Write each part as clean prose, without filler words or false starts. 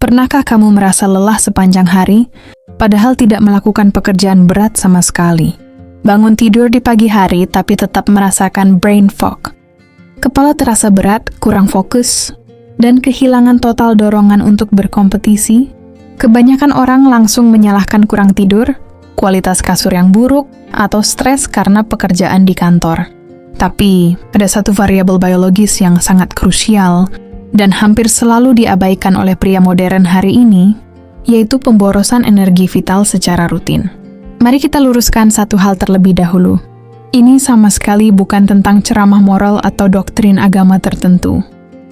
Pernahkah kamu merasa lelah sepanjang hari, padahal tidak melakukan pekerjaan berat sama sekali? Bangun tidur di pagi hari tapi tetap merasakan brain fog. Kepala terasa berat, kurang fokus, dan kehilangan total dorongan untuk berkompetisi. Kebanyakan orang langsung menyalahkan kurang tidur, kualitas kasur yang buruk, atau stres karena pekerjaan di kantor. Tapi, ada satu variabel biologis yang sangat krusial dan hampir selalu diabaikan oleh pria modern hari ini, yaitu pemborosan energi vital secara rutin. Mari kita luruskan satu hal terlebih dahulu. Ini sama sekali bukan tentang ceramah moral atau doktrin agama tertentu.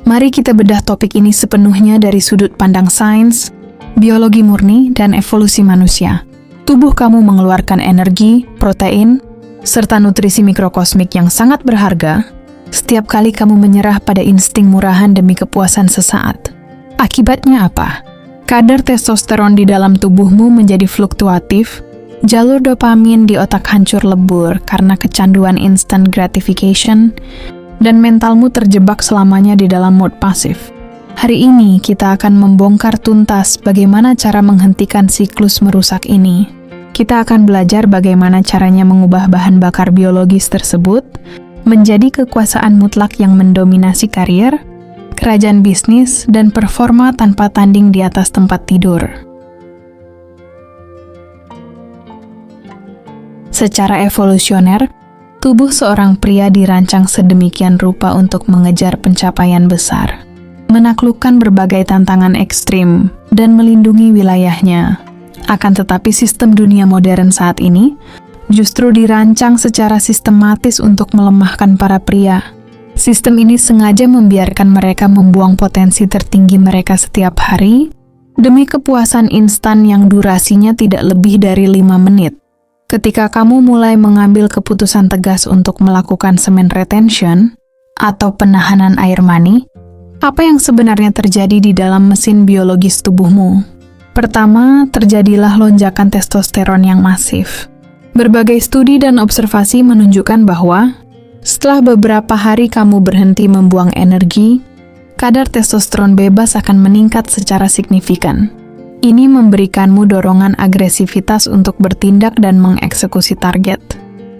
Mari kita bedah topik ini sepenuhnya dari sudut pandang sains, biologi murni, dan evolusi manusia. Tubuh kamu mengeluarkan energi, protein, serta nutrisi mikrokosmik yang sangat berharga setiap kali kamu menyerah pada insting murahan demi kepuasan sesaat. Akibatnya apa? Kadar testosteron di dalam tubuhmu menjadi fluktuatif, jalur dopamin di otak hancur lebur karena kecanduan instant gratification, dan mentalmu terjebak selamanya di dalam mode pasif. Hari ini kita akan membongkar tuntas bagaimana cara menghentikan siklus merusak ini. Kita akan belajar bagaimana caranya mengubah bahan bakar biologis tersebut menjadi kekuasaan mutlak yang mendominasi karier, kerajaan bisnis, dan performa tanpa tanding di atas tempat tidur. Secara evolusioner, tubuh seorang pria dirancang sedemikian rupa untuk mengejar pencapaian besar, menaklukkan berbagai tantangan ekstrim, dan melindungi wilayahnya. Akan tetapi sistem dunia modern saat ini justru dirancang secara sistematis untuk melemahkan para pria. Sistem ini sengaja membiarkan mereka membuang potensi tertinggi mereka setiap hari demi kepuasan instan yang durasinya tidak lebih dari 5 menit. Ketika kamu mulai mengambil keputusan tegas untuk melakukan semen retention atau penahanan air mani, apa yang sebenarnya terjadi di dalam mesin biologis tubuhmu? Pertama, terjadilah lonjakan testosteron yang masif. Berbagai studi dan observasi menunjukkan bahwa setelah beberapa hari kamu berhenti membuang energi, kadar testosteron bebas akan meningkat secara signifikan. Ini memberikanmu dorongan agresivitas untuk bertindak dan mengeksekusi target.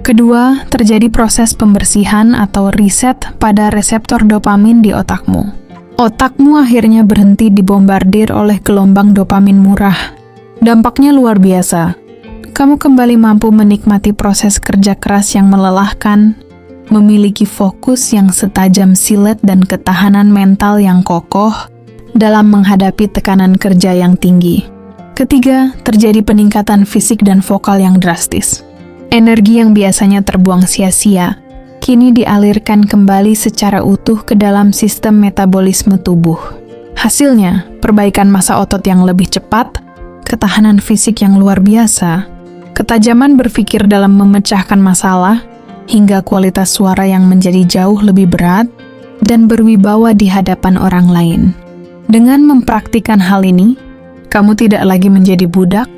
Kedua, terjadi proses pembersihan atau reset pada reseptor dopamin di otakmu. Otakmu akhirnya berhenti dibombardir oleh gelombang dopamin murah. Dampaknya luar biasa. Kamu kembali mampu menikmati proses kerja keras yang melelahkan, memiliki fokus yang setajam silet dan ketahanan mental yang kokoh dalam menghadapi tekanan kerja yang tinggi. Ketiga, terjadi peningkatan fisik dan vokal yang drastis. Energi yang biasanya terbuang sia-sia kini dialirkan kembali secara utuh ke dalam sistem metabolisme tubuh. Hasilnya, perbaikan massa otot yang lebih cepat, ketahanan fisik yang luar biasa, ketajaman berpikir dalam memecahkan masalah, hingga kualitas suara yang menjadi jauh lebih berat, dan berwibawa di hadapan orang lain. Dengan mempraktikkan hal ini, kamu tidak lagi menjadi budak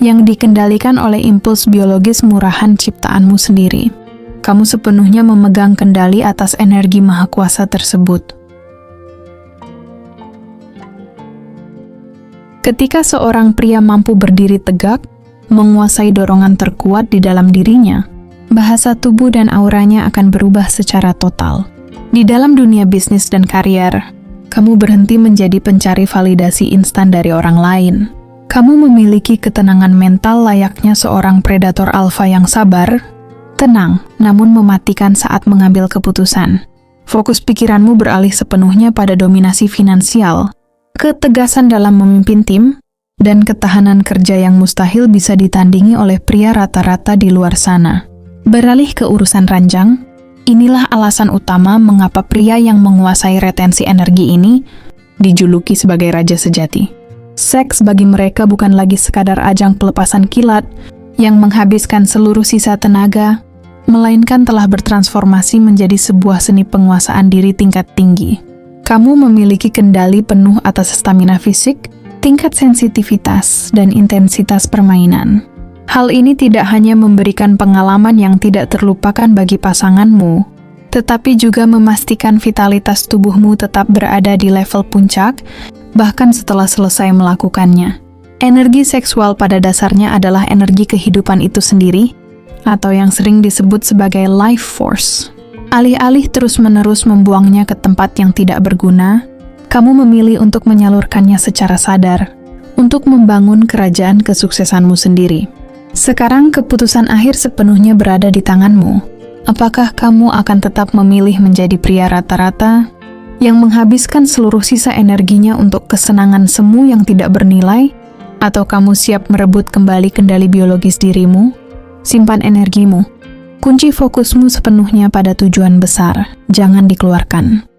yang dikendalikan oleh impuls biologis murahan ciptaanmu sendiri. Kamu sepenuhnya memegang kendali atas energi maha kuasa tersebut. Ketika seorang pria mampu berdiri tegak, menguasai dorongan terkuat di dalam dirinya, bahasa tubuh dan auranya akan berubah secara total. Di dalam dunia bisnis dan karier, kamu berhenti menjadi pencari validasi instan dari orang lain. Kamu memiliki ketenangan mental layaknya seorang predator alfa yang sabar, tenang, namun mematikan saat mengambil keputusan. Fokus pikiranmu beralih sepenuhnya pada dominasi finansial, ketegasan dalam memimpin tim, dan ketahanan kerja yang mustahil bisa ditandingi oleh pria rata-rata di luar sana. Beralih ke urusan ranjang, inilah alasan utama mengapa pria yang menguasai retensi energi ini dijuluki sebagai raja sejati. Seks bagi mereka bukan lagi sekadar ajang pelepasan kilat yang menghabiskan seluruh sisa tenaga, melainkan telah bertransformasi menjadi sebuah seni penguasaan diri tingkat tinggi. Kamu memiliki kendali penuh atas stamina fisik, tingkat sensitivitas, dan intensitas permainan. Hal ini tidak hanya memberikan pengalaman yang tidak terlupakan bagi pasanganmu, tetapi juga memastikan vitalitas tubuhmu tetap berada di level puncak, bahkan setelah selesai melakukannya. Energi seksual pada dasarnya adalah energi kehidupan itu sendiri, atau yang sering disebut sebagai life force. Alih-alih terus-menerus membuangnya ke tempat yang tidak berguna, kamu memilih untuk menyalurkannya secara sadar, untuk membangun kerajaan kesuksesanmu sendiri. Sekarang keputusan akhir sepenuhnya berada di tanganmu. Apakah kamu akan tetap memilih menjadi pria rata-rata yang menghabiskan seluruh sisa energinya untuk kesenangan semu yang tidak bernilai, atau kamu siap merebut kembali kendali biologis dirimu? Simpan energimu. Kunci fokusmu sepenuhnya pada tujuan besar. Jangan dikeluarkan.